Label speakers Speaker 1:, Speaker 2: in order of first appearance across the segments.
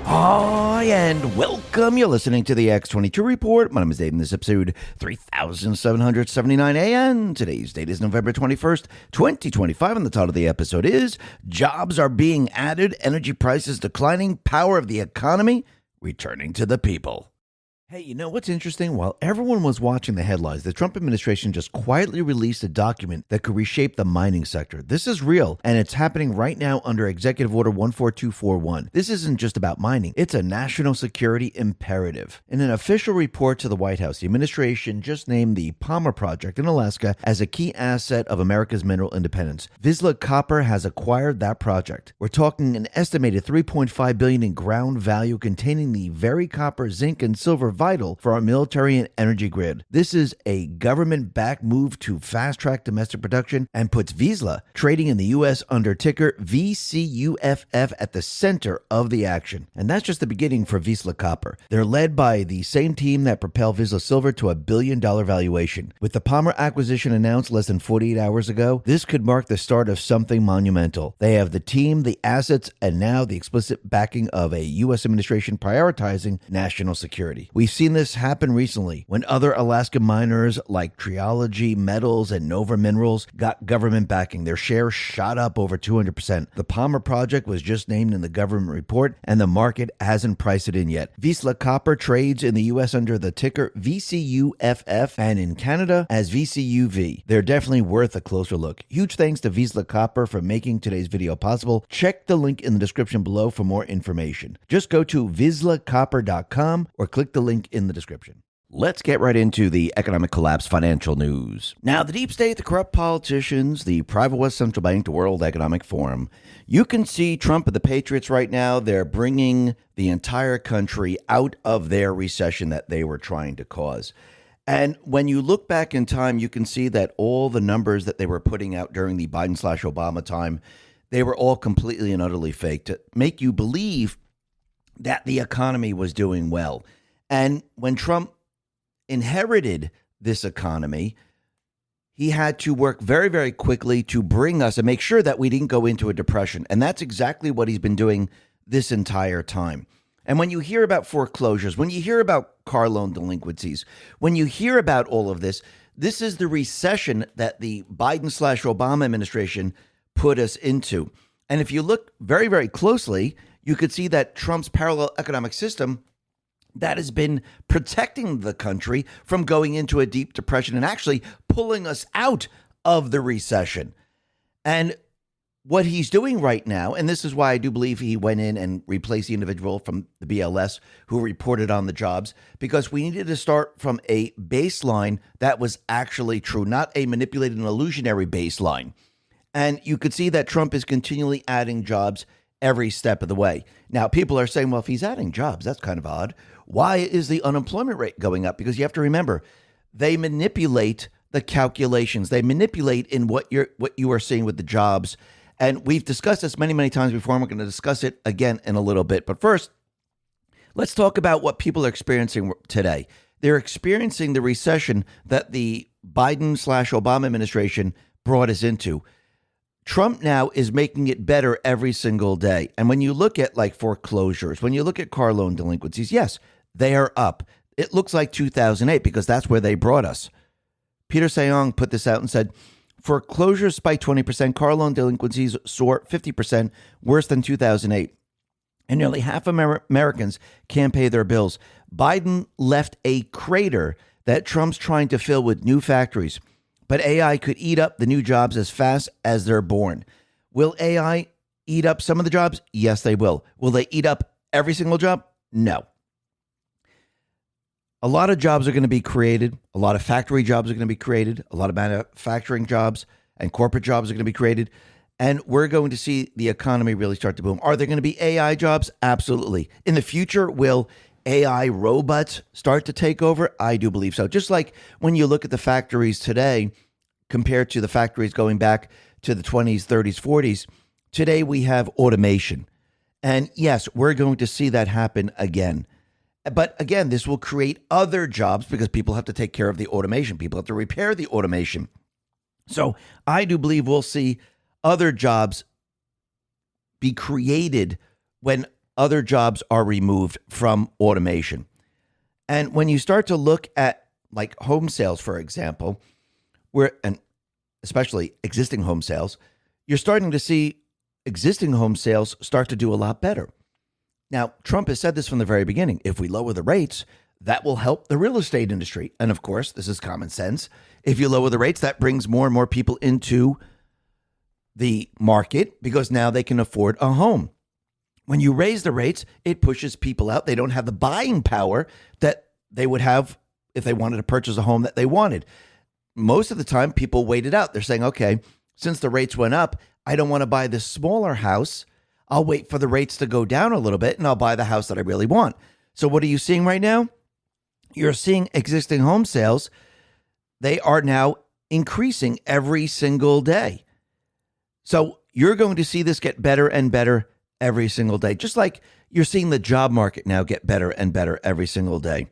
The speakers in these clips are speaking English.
Speaker 1: Hi, and welcome. You're listening to the X22 Report. My name is Dave, and this is episode 3779a, and today's date is November 21st, 2025, and the title of the episode is Jobs Are Being Added, Energy Prices Declining, Power of the Economy Returning to the People. Hey, you know what's interesting? While everyone was watching the headlines, the Trump administration just quietly released a document that could reshape the mining sector. This is real, and it's happening right now under Executive Order 14241. This isn't just about mining. It's a national security imperative. In an official report to the White House, the administration just named the Palmer Project in Alaska as a key asset of America's mineral independence. Vizsla Copper has acquired that project. We're talking an estimated $3.5 billion in ground value containing the very copper, zinc, and silver vital for our military and energy grid. This is a government-backed move to fast-track domestic production and puts Vizsla trading in the U.S. under ticker VCUFF at the center of the action. And that's just the beginning for Vizsla Copper. They're led by the same team that propelled Vizsla Silver to $1 billion valuation. With the Palmer acquisition announced less than 48 hours ago, this could mark the start of something monumental. They have the team, the assets, and now the explicit backing of a U.S. administration prioritizing national security. We've seen this happen recently when other Alaska miners like Triology Metals and Nova Minerals got government backing. Their shares shot up over 200%. The Palmer Project was just named in the government report, and the market hasn't priced it in yet. Vizsla Copper trades in the U.S. under the ticker VCUFF and in Canada as VCU.V. They're definitely worth a closer look. Huge thanks to Vizsla Copper for making today's video possible. Check the link in the description below for more information. Just go to vizslacopper.com or click the link in the description. Let's get right into the economic collapse financial news. Now, the deep state, the corrupt politicians, the private West Central Bank, the World Economic Forum. You can see Trump and the Patriots right now. They're bringing the entire country out of their recession that they were trying to cause. And when you look back in time, you can see that all the numbers that they were putting out during the Biden/Obama time, they were all completely and utterly fake to make you believe that the economy was doing well. And when Trump inherited this economy, he had to work very, very quickly to bring us and make sure that we didn't go into a depression. And that's exactly what he's been doing this entire time. And when you hear about foreclosures, when you hear about car loan delinquencies, when you hear about all of this, this is the recession that the Biden/Obama administration put us into. And if you look very, very closely, you could see that Trump's parallel economic system that has been protecting the country from going into a deep depression and actually pulling us out of the recession. And what he's doing right now, and this is why I do believe he went in and replaced the individual from the BLS who reported on the jobs, because we needed to start from a baseline that was actually true, not a manipulated and illusionary baseline. And you could see that Trump is continually adding jobs every step of the way. Now, people are saying, well, if he's adding jobs, that's kind of odd. Why is the unemployment rate going up? Because you have to remember, they manipulate the calculations. They manipulate in what you are seeing with the jobs. And we've discussed this many, many times before, and we're going to discuss it again in a little bit. But first, let's talk about what people are experiencing today. They're experiencing the recession that the Biden/Obama administration brought us into. Trump now is making it better every single day. And when you look at like foreclosures, when you look at car loan delinquencies, yes, they are up. It looks like 2008 because that's where they brought us. Peter Sayong put this out and said, foreclosures spiked 20%, car loan delinquencies soar 50%, worse than 2008. And nearly half of Americans can't pay their bills. Biden left a crater that Trump's trying to fill with new factories. But AI could eat up the new jobs as fast as they're born. Will AI eat up some of the jobs? Yes, they will. Will they eat up every single job? No. A lot of jobs are going to be created. A lot of factory jobs are going to be created. A lot of manufacturing jobs and corporate jobs are going to be created. And we're going to see the economy really start to boom. Are there going to be AI jobs? Absolutely. In the future, will AI robots start to take over? I do believe so. Just like when you look at the factories today compared to the factories going back to the 20s, 30s, 40s, today we have automation. And yes, we're going to see that happen again. But again, this will create other jobs because people have to take care of the automation. People have to repair the automation. So I do believe we'll see other jobs be created when other jobs are removed from automation. And when you start to look at like home sales, for example, and especially existing home sales, you're starting to see existing home sales start to do a lot better. Now, Trump has said this from the very beginning. If we lower the rates, that will help the real estate industry. And of course, this is common sense. If you lower the rates, that brings more and more people into the market because now they can afford a home. When you raise the rates, it pushes people out. They don't have the buying power that they would have if they wanted to purchase a home that they wanted. Most of the time, people wait it out. They're saying, okay, since the rates went up, I don't want to buy this smaller house. I'll wait for the rates to go down a little bit and I'll buy the house that I really want. So what are you seeing right now? You're seeing existing home sales. They are now increasing every single day. So you're going to see this get better and better every single day, just like you're seeing the job market now get better and better every single day.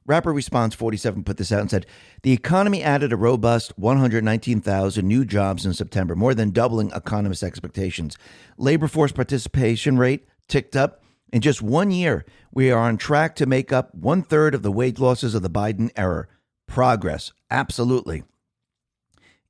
Speaker 1: Rapid Response 47 put this out and said, the economy added a robust 119,000 new jobs in September, more than doubling economists' expectations. Labor force participation rate ticked up. In just 1 year, we are on track to make up 1/3 of the wage losses of the Biden era. Progress, absolutely.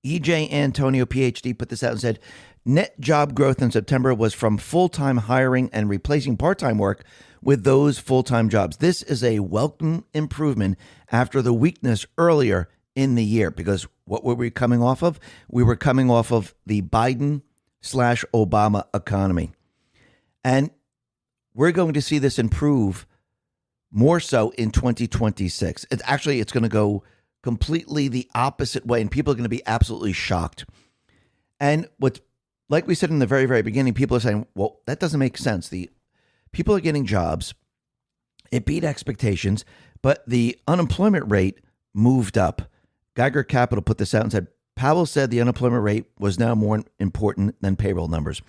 Speaker 1: EJ Antonio, PhD, put this out and said, net job growth in September was from full-time hiring and replacing part-time work with those full-time jobs. This is a welcome improvement after the weakness earlier in the year, because what were we coming off of? We were coming off of the Biden/Obama economy. And we're going to see this improve more so in 2026. It's going to go completely the opposite way, and people are going to be absolutely shocked. And what's, like we said in the very, very beginning, people are saying, well, that doesn't make sense. The people are getting jobs. It beat expectations, but the unemployment rate moved up. Geiger Capital put this out and said, Powell said the unemployment rate was now more important than payroll numbers.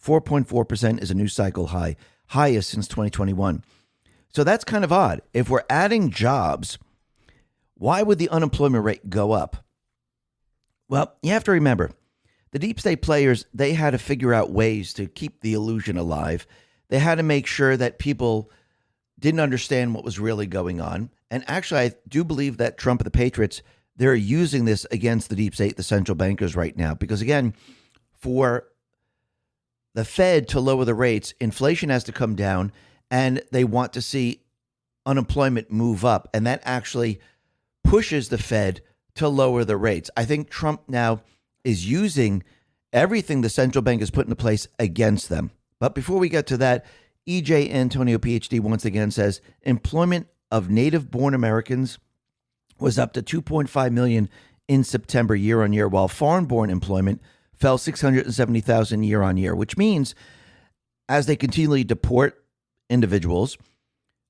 Speaker 1: 4.4% is a new cycle high, highest since 2021. So that's kind of odd. If we're adding jobs, why would the unemployment rate go up? Well, you have to remember, the deep state players, they had to figure out ways to keep the illusion alive. They had to make sure that people didn't understand what was really going on. And actually, I do believe that Trump and the Patriots, they're using this against the deep state, the central bankers right now. Because again, for the Fed to lower the rates, inflation has to come down, and they want to see unemployment move up. And that actually pushes the Fed to lower the rates. I think Trump now is using everything the central bank has put into place against them. But before we get to that, EJ Antonio, PhD, once again says employment of native-born Americans was up to 2.5 million in September year on year, while foreign-born employment fell 670,000 year on year, which means as they continually deport individuals,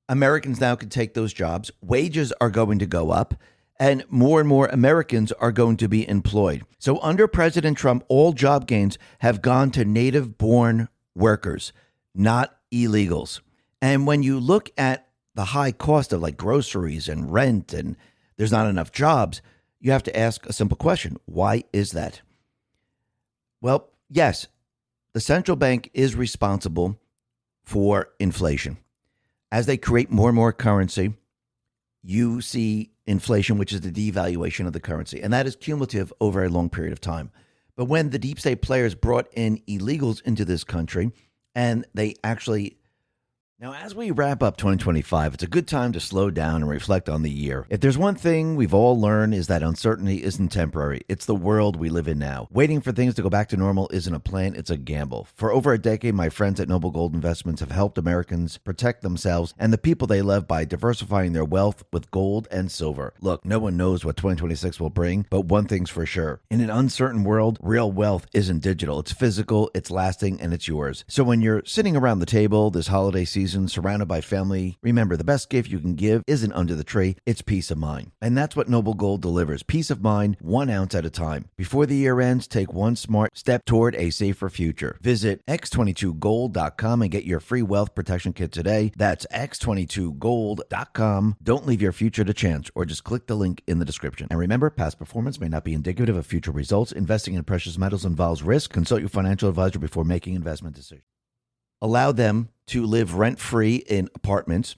Speaker 1: Americans now can take those jobs. Wages are going to go up, and more Americans are going to be employed. So under President Trump, all job gains have gone to native-born workers, not illegals. And when you look at the high cost of like groceries and rent, and there's not enough jobs, you have to ask a simple question. Why is that? Well, yes, the central bank is responsible for inflation. As they create more and more currency, you see inflation, which is the devaluation of the currency. And that is cumulative over a long period of time. But when the deep state players brought in illegals into this country, and they actually... Now, as we wrap up 2025, it's a good time to slow down and reflect on the year. If there's one thing we've all learned is that uncertainty isn't temporary. It's the world we live in now. Waiting for things to go back to normal isn't a plan, it's a gamble. For over a decade, my friends at Noble Gold Investments have helped Americans protect themselves and the people they love by diversifying their wealth with gold and silver. Look, no one knows what 2026 will bring, but one thing's for sure. In an uncertain world, real wealth isn't digital. It's physical, it's lasting, and it's yours. So when you're sitting around the table this holiday season, surrounded by family, remember, the best gift you can give isn't under the tree, it's peace of mind. And that's what Noble Gold delivers. Peace of mind, 1 ounce at a time. Before the year ends, take one smart step toward a safer future. Visit x22gold.com and get your free wealth protection kit today. That's x22gold.com. Don't leave your future to chance, or just click the link in the description. And remember, past performance may not be indicative of future results. Investing in precious metals involves risk. Consult your financial advisor before making investment decisions. allowed them to live rent-free in apartments,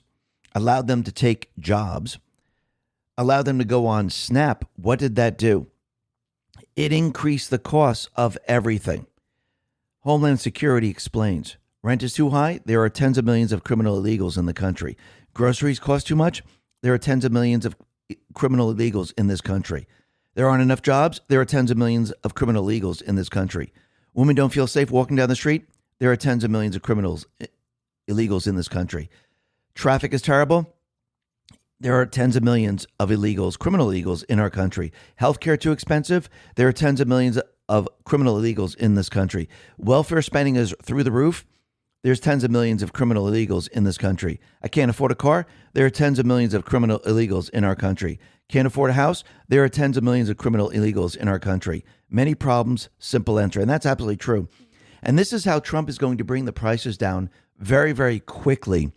Speaker 1: allowed them to take jobs, allowed them to go on SNAP. What did that do? It increased the cost of everything. Homeland Security explains, rent is too high. There are tens of millions of criminal illegals in the country. Groceries cost too much. There are tens of millions of criminal illegals in this country. There aren't enough jobs. There are tens of millions of criminal illegals in this country. Women don't feel safe walking down the street. There are tens of millions of illegals in this country. Traffic is terrible. There are tens of millions of illegals, criminal illegals in our country. Healthcare too expensive. There are tens of millions of criminal illegals in this country. Welfare spending is through the roof. There's tens of millions of criminal illegals in this country. I can't afford a car. There are tens of millions of criminal illegals in our country. Can't afford a house. There are tens of millions of criminal illegals in our country. Many problems, simple answer. And that's absolutely true. And this is how Trump is going to bring the prices down very, very quickly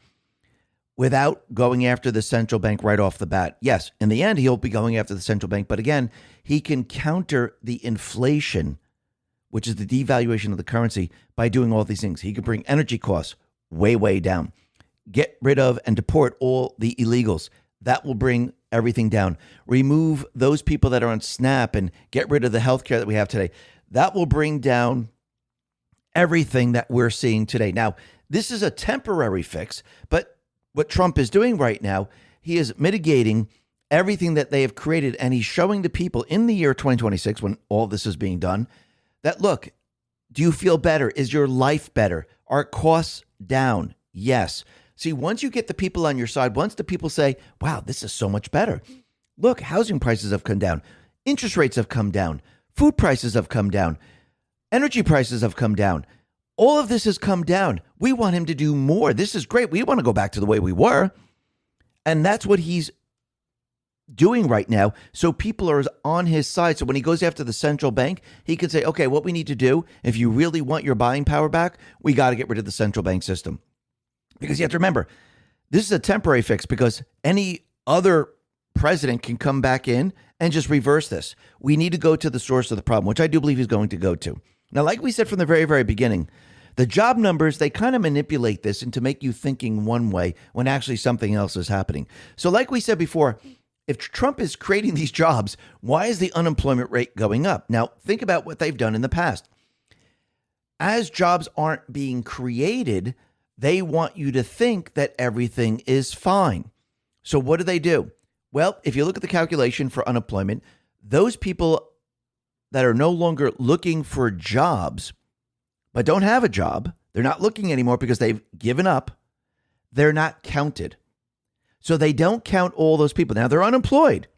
Speaker 1: without going after the central bank right off the bat. Yes, in the end, he'll be going after the central bank. But again, he can counter the inflation, which is the devaluation of the currency, by doing all these things. He could bring energy costs way, way down. Get rid of and deport all the illegals. That will bring everything down. Remove those people that are on SNAP and get rid of the healthcare that we have today. That will bring down everything that we're seeing today. Now, this is a temporary fix, but what Trump is doing right now, he is mitigating everything that they have created, and he's showing the people in the year 2026, when all this is being done, that look, do you feel better? Is your life better? Are costs down? Yes. See, once you get the people on your side, once the people say, wow, this is so much better. Look, housing prices have come down. Interest rates have come down. Food prices have come down. Energy prices have come down. All of this has come down. We want him to do more. This is great. We want to go back to the way we were. And that's what he's doing right now. So people are on his side. So when he goes after the central bank, he can say, okay, what we need to do, if you really want your buying power back, we got to get rid of the central bank system. Because you have to remember, this is a temporary fix because any other president can come back in and just reverse this. We need to go to the source of the problem, which I do believe he's going to go to. Now, like we said from the very, very beginning, the job numbers, they kind of manipulate this into make you thinking one way when actually something else is happening. So like we said before, if Trump is creating these jobs, why is the unemployment rate going up? Now, think about what they've done in the past. As jobs aren't being created, they want you to think that everything is fine. So what do? Well, if you look at the calculation for unemployment, those people that are no longer looking for jobs, but don't have a job, they're not looking anymore because they've given up, they're not counted. So they don't count all those people. Now they're unemployed,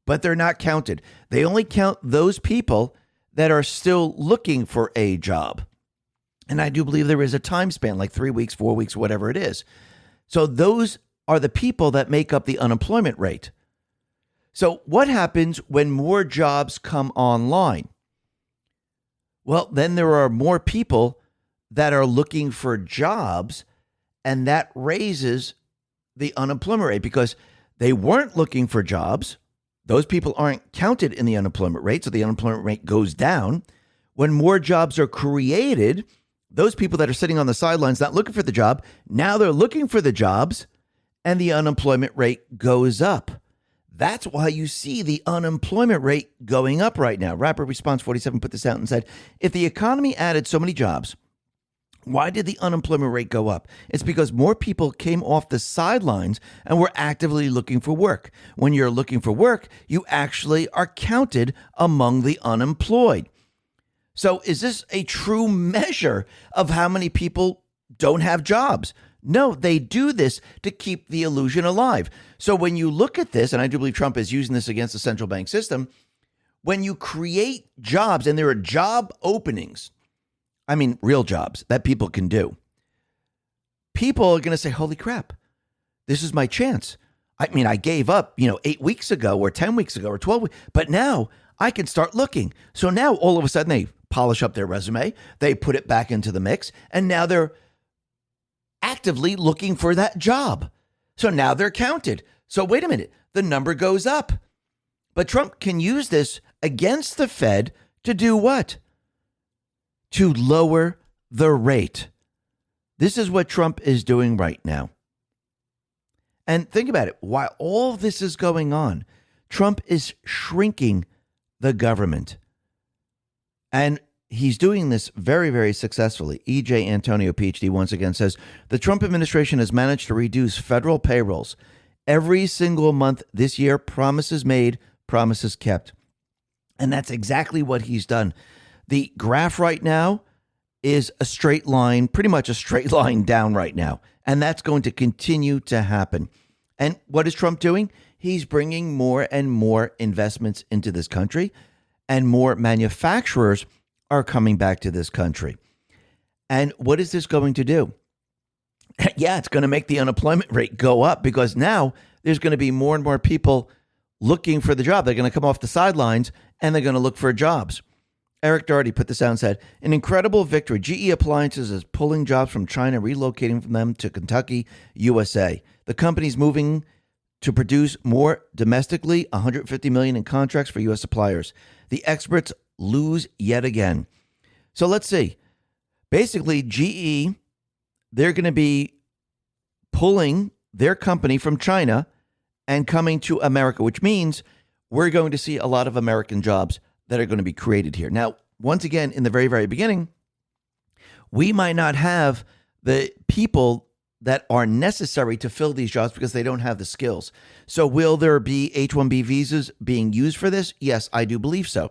Speaker 1: but they're not counted. They only count those people that are still looking for a job. And I do believe there is a time span, like 3 weeks, 4 weeks, whatever it is. So those are the people that make up the unemployment rate. So what happens when more jobs come online? Well, then there are more people that are looking for jobs, and that raises the unemployment rate because they weren't looking for jobs. Those people aren't counted in the unemployment rate, so the unemployment rate goes down. When more jobs are created, those people that are sitting on the sidelines not looking for the job, now they're looking for the jobs, and the unemployment rate goes up. That's why you see the unemployment rate going up right now. Rapid Response 47 put this out and said, if the economy added so many jobs, why did the unemployment rate go up? It's because more people came off the sidelines and were actively looking for work. When you're looking for work, you actually are counted among the unemployed. So is this a true measure of how many people don't have jobs? No, they do this to keep the illusion alive. So when you look at this, and I do believe Trump is using this against the central bank system, when you create jobs and there are job openings, I mean, real jobs that people can do, people are going to say, holy crap, this is my chance. I mean, I gave up, 8 weeks ago or 10 weeks ago or 12 weeks, but now I can start looking. So now all of a sudden they polish up their resume, they put it back into the mix, and now they're actively looking for that job. So now they're counted. So wait a minute, the number goes up. But Trump can use this against the Fed to do what? To lower the rate. This is what Trump is doing right now. And think about it. While all this is going on, Trump is shrinking the government. And he's doing this very, very successfully. E.J. Antonio, PhD, once again says, the Trump administration has managed to reduce federal payrolls every single month this year. Promises made, promises kept. And that's exactly what he's done. The graph right now is a straight line, pretty much a straight line down right now. And that's going to continue to happen. And what is Trump doing? He's bringing more and more investments into this country, and more manufacturers are coming back to this country. And what is this going to do? Yeah, it's going to make the unemployment rate go up, because now there's going to be more and more people looking for the job. They're going to come off the sidelines and they're going to look for jobs. Eric Doherty put this out and said, an incredible victory. GE Appliances is pulling jobs from China, relocating from them to Kentucky, USA. The company's moving to produce more domestically, $150 million in contracts for U.S. suppliers. The experts lose yet again. So let's see. Basically, GE, they're going to be pulling their company from China and coming to America, which means we're going to see a lot of American jobs that are going to be created here. Now, once again, in the very, very beginning, we might not have the people that are necessary to fill these jobs because they don't have the skills. So will there be H-1B visas being used for this? Yes, I do believe so.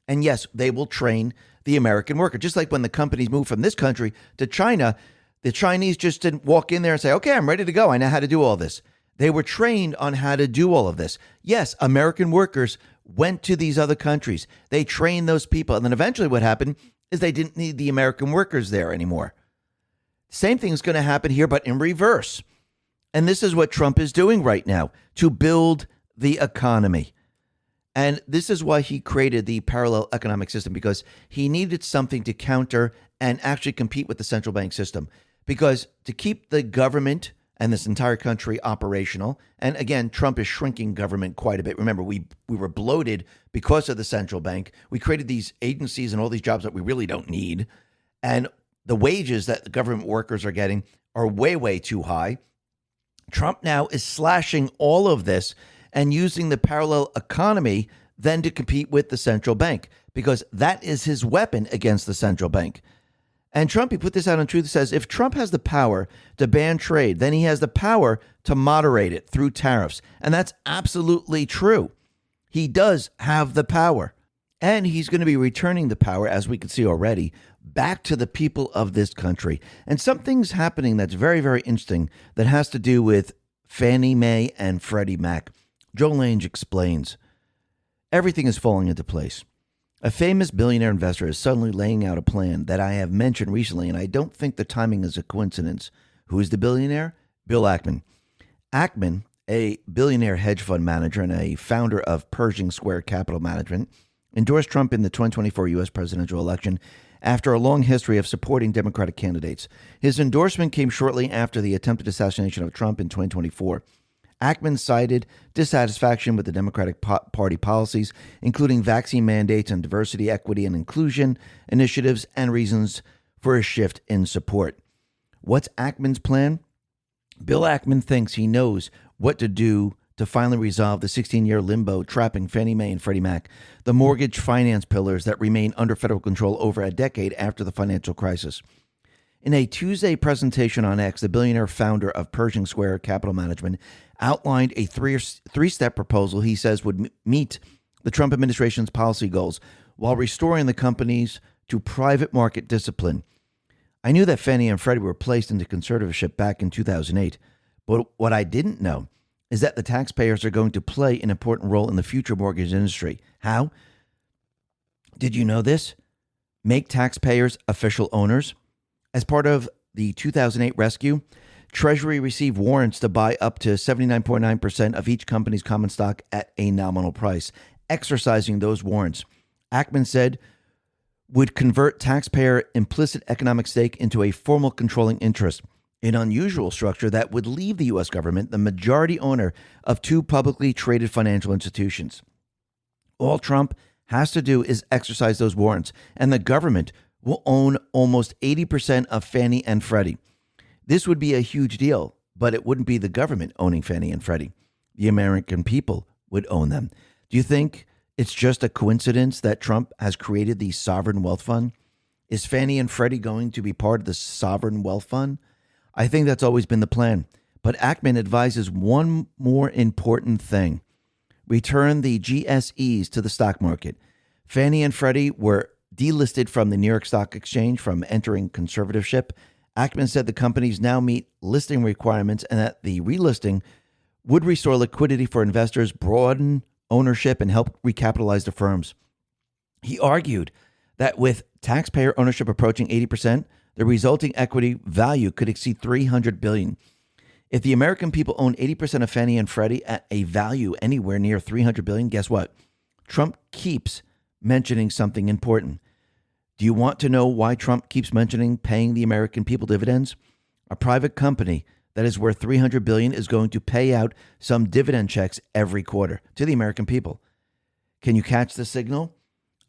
Speaker 1: And yes, they will train the American worker. Just like when the companies move from this country to China, the Chinese just didn't walk in there and say, okay, I'm ready to go. I know how to do all this. They were trained on how to do all of this. Yes, American workers went to these other countries. They trained those people. And then eventually what happened is they didn't need the American workers there anymore. Same thing is going to happen here, but in reverse. And this is what Trump is doing right now to build the economy. And this is why he created the parallel economic system, because he needed something to counter and actually compete with the central bank system. Because to keep the government and this entire country operational, and again, Trump is shrinking government quite a bit. Remember, we were bloated because of the central bank. We created these agencies and all these jobs that we really don't need. And the wages that the government workers are getting are way, way too high. Trump now is slashing all of this and using the parallel economy then to compete with the central bank, because that is his weapon against the central bank. And Trump, he put this out on Truth, says, if Trump has the power to ban trade, then he has the power to moderate it through tariffs. And that's absolutely true. He does have the power. And he's going to be returning the power, as we can see already, back to the people of this country. And something's happening that's very, very interesting that has to do with Fannie Mae and Freddie Mac. Joe Lange explains. Everything is falling into place. A famous billionaire investor is suddenly laying out a plan that I have mentioned recently, and I don't think the timing is a coincidence. Who is the billionaire? Bill Ackman. Ackman, a billionaire hedge fund manager and a founder of Pershing Square Capital Management, endorsed Trump in the 2024 U.S. presidential election after a long history of supporting Democratic candidates. His endorsement came shortly after the attempted assassination of Trump in 2024. Ackman cited dissatisfaction with the Democratic Party policies, including vaccine mandates and diversity, equity, and inclusion initiatives, and reasons for a shift in support. What's Ackman's plan? Bill Ackman thinks he knows what to do to finally resolve the 16-year limbo trapping Fannie Mae and Freddie Mac, the mortgage finance pillars that remain under federal control over a decade after the financial crisis. In a Tuesday presentation on X, the billionaire founder of Pershing Square Capital Management outlined a three-step proposal he says would meet the Trump administration's policy goals while restoring the companies to private market discipline. I knew that Fannie and Freddie were placed into conservatorship back in 2008, but what I didn't know is that the taxpayers are going to play an important role in the future mortgage industry. How? Did you know this? Make taxpayers official owners. As part of the 2008 rescue, Treasury received warrants to buy up to 79.9% of each company's common stock at a nominal price. Exercising those warrants, Ackman said, would convert taxpayer implicit economic stake into a formal controlling interest, an unusual structure that would leave the U.S. government the majority owner of two publicly traded financial institutions. All Trump has to do is exercise those warrants, and the government will own almost 80% of Fannie and Freddie. This would be a huge deal, but it wouldn't be the government owning Fannie and Freddie. The American people would own them. Do you think it's just a coincidence that Trump has created the sovereign wealth fund? Is Fannie and Freddie going to be part of the sovereign wealth fund? I think that's always been the plan. But Ackman advises one more important thing. Return the GSEs to the stock market. Fannie and Freddie were delisted from the New York Stock Exchange from entering conservatorship. Ackman said the companies now meet listing requirements and that the relisting would restore liquidity for investors, broaden ownership, and help recapitalize the firms. He argued that with taxpayer ownership approaching 80%, the resulting equity value could exceed $300 billion. If the American people own 80% of Fannie and Freddie at a value anywhere near $300 billion, guess what? Trump keeps mentioning something important. Do you want to know why Trump keeps mentioning paying the American people dividends? A private company that is worth $300 billion is going to pay out some dividend checks every quarter to the American people. Can you catch the signal?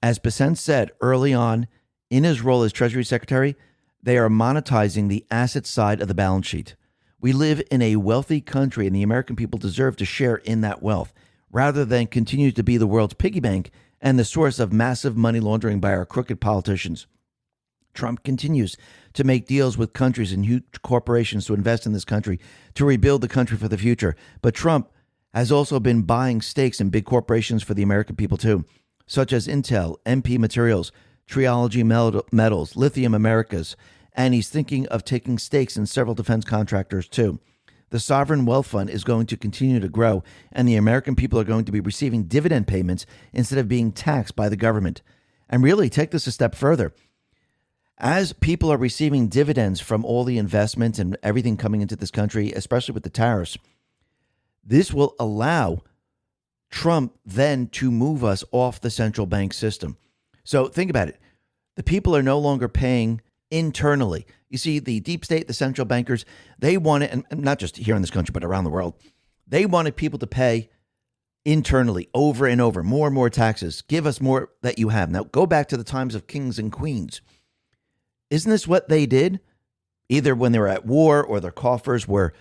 Speaker 1: As Bessent said early on in his role as Treasury Secretary, they are monetizing the asset side of the balance sheet. We live in a wealthy country, and the American people deserve to share in that wealth, rather than continue to be the world's piggy bank and the source of massive money laundering by our crooked politicians. Trump continues to make deals with countries and huge corporations to invest in this country, to rebuild the country for the future. But Trump has also been buying stakes in big corporations for the American people too, such as Intel, MP Materials, Triology Metals, Lithium Americas, and he's thinking of taking stakes in several defense contractors too. The sovereign wealth fund is going to continue to grow, and the American people are going to be receiving dividend payments instead of being taxed by the government. And really, take this a step further. As people are receiving dividends from all the investments and everything coming into this country, especially with the tariffs, this will allow Trump then to move us off the central bank system. So think about it. The people are no longer paying internally. You see, the deep state, the central bankers, they wanted, and not just here in this country, but around the world, they wanted people to pay internally over and over, more and more taxes. Give us more that you have. Now, go back to the times of kings and queens. Isn't this what they did? Either when they were at war or their coffers were,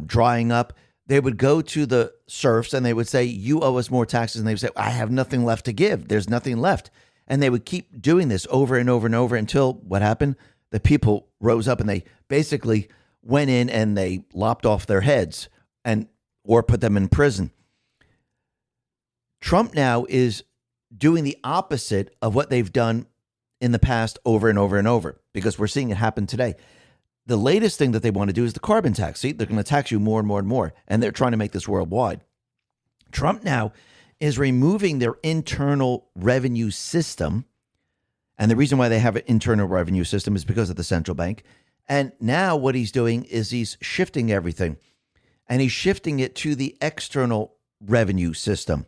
Speaker 1: drying up, they would go to the serfs and they would say, you owe us more taxes. And they would say, I have nothing left to give. There's nothing left. And they would keep doing this over and over and over until what happened? The people rose up and they basically went in and they lopped off their heads or put them in prison. Trump now is doing the opposite of what they've done in the past over and over and over, because we're seeing it happen today. The latest thing that they want to do is the carbon tax. See, they're going to tax you more and more and more, and they're trying to make this worldwide. Trump now is removing their internal revenue system. And the reason why they have an internal revenue system is because of the central bank. And now what he's doing is he's shifting everything. And he's shifting it to the external revenue system.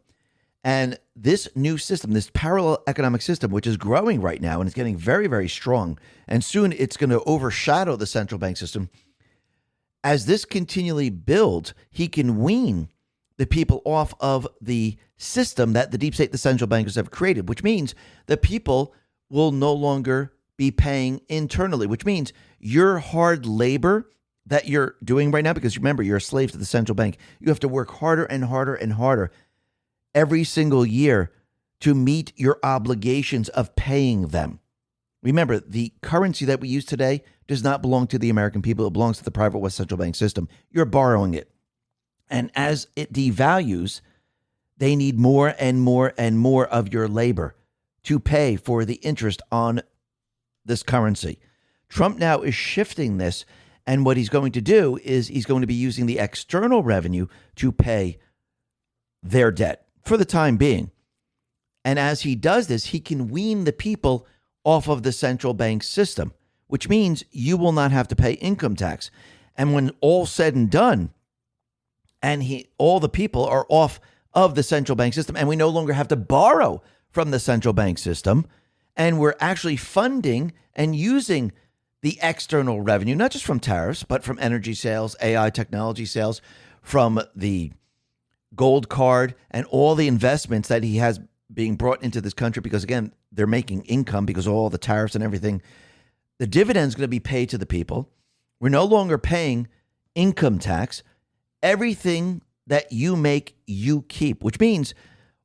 Speaker 1: And this new system, this parallel economic system, which is growing right now and it's getting very, very strong, and soon it's going to overshadow the central bank system. As this continually builds, he can wean the people off of the system that the deep state, the central bankers have created, which means the people will no longer be paying internally, which means your hard labor that you're doing right now, because remember, you're a slave to the central bank. You have to work harder and harder and harder every single year to meet your obligations of paying them. Remember, the currency that we use today does not belong to the American people. It belongs to the private West central bank system. You're borrowing it. And as it devalues, they need more and more and more of your labor to pay for the interest on this currency. Trump now is shifting this, and what he's going to do is he's going to be using the external revenue to pay their debt for the time being. And as he does this, he can wean the people off of the central bank system, which means you will not have to pay income tax. And when all's said and done, and all the people are off of the central bank system, and we no longer have to borrow from the central bank system, and we're actually funding and using the external revenue, not just from tariffs, but from energy sales, AI technology sales, from the gold card, and all the investments that he has being brought into this country, because again, they're making income because of all the tariffs and everything. The dividend is going to be paid to the people. We're no longer paying income tax. Everything that you make, you keep, which means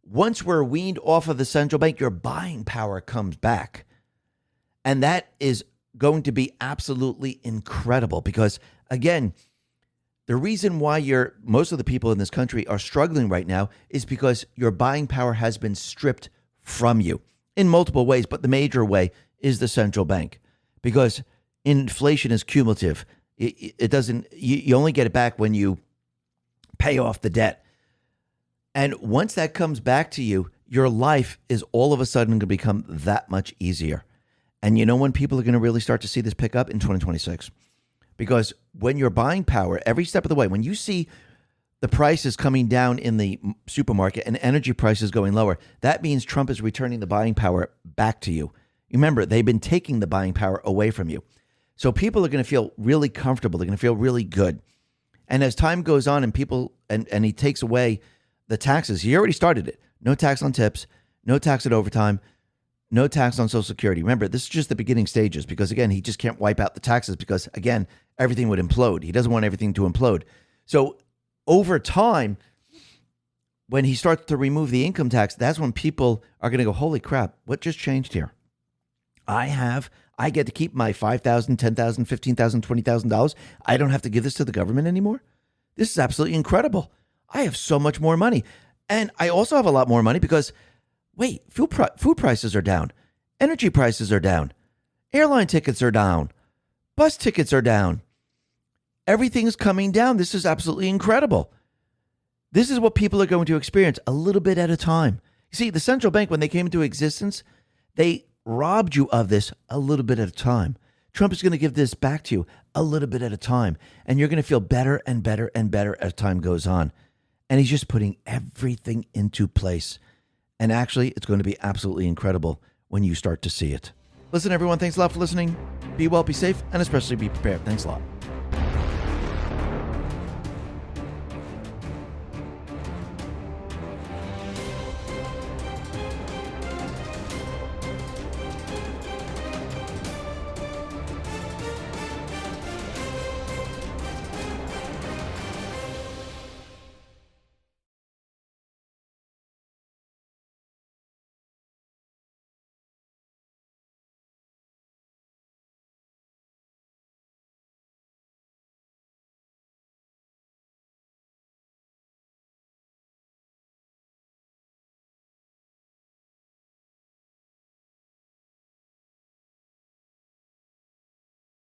Speaker 1: once we're weaned off of the central bank, your buying power comes back. And that is going to be absolutely incredible because, again, the reason why most of the people in this country are struggling right now is because your buying power has been stripped from you in multiple ways, but the major way is the central bank because inflation is cumulative. It doesn't, you only get it back when you pay off the debt. And once that comes back to you, your life is all of a sudden going to become that much easier. And you know when people are going to really start to see this pick up? In 2026. Because when your buying power, every step of the way, when you see the prices coming down in the supermarket and energy prices going lower, that means Trump is returning the buying power back to you. Remember, they've been taking the buying power away from you. So people are going to feel really comfortable. They're going to feel really good. And as time goes on and people, and he takes away the taxes, he already started it. No tax on tips, no tax at overtime, no tax on Social Security. Remember, this is just the beginning stages because, again, he just can't wipe out the taxes because, again, everything would implode. He doesn't want everything to implode. So over time, when he starts to remove the income tax, that's when people are going to go, holy crap, what just changed here? I get to keep my $5,000, $10,000, $15,000, $20,000. I don't have to give this to the government anymore. This is absolutely incredible. I have so much more money. And I also have a lot more money because, wait, food prices are down. Energy prices are down. Airline tickets are down. Bus tickets are down. Everything's coming down. This is absolutely incredible. This is what people are going to experience a little bit at a time. You see, the central bank, when they came into existence, they robbed you of this a little bit at a time. Trump is going to give this back to you a little bit at a time. And you're going to feel better and better and better as time goes on. And he's just putting everything into place. And actually, it's going to be absolutely incredible when you start to see it. Listen, everyone, thanks a lot for listening. Be well, be safe, and especially be prepared. Thanks a lot.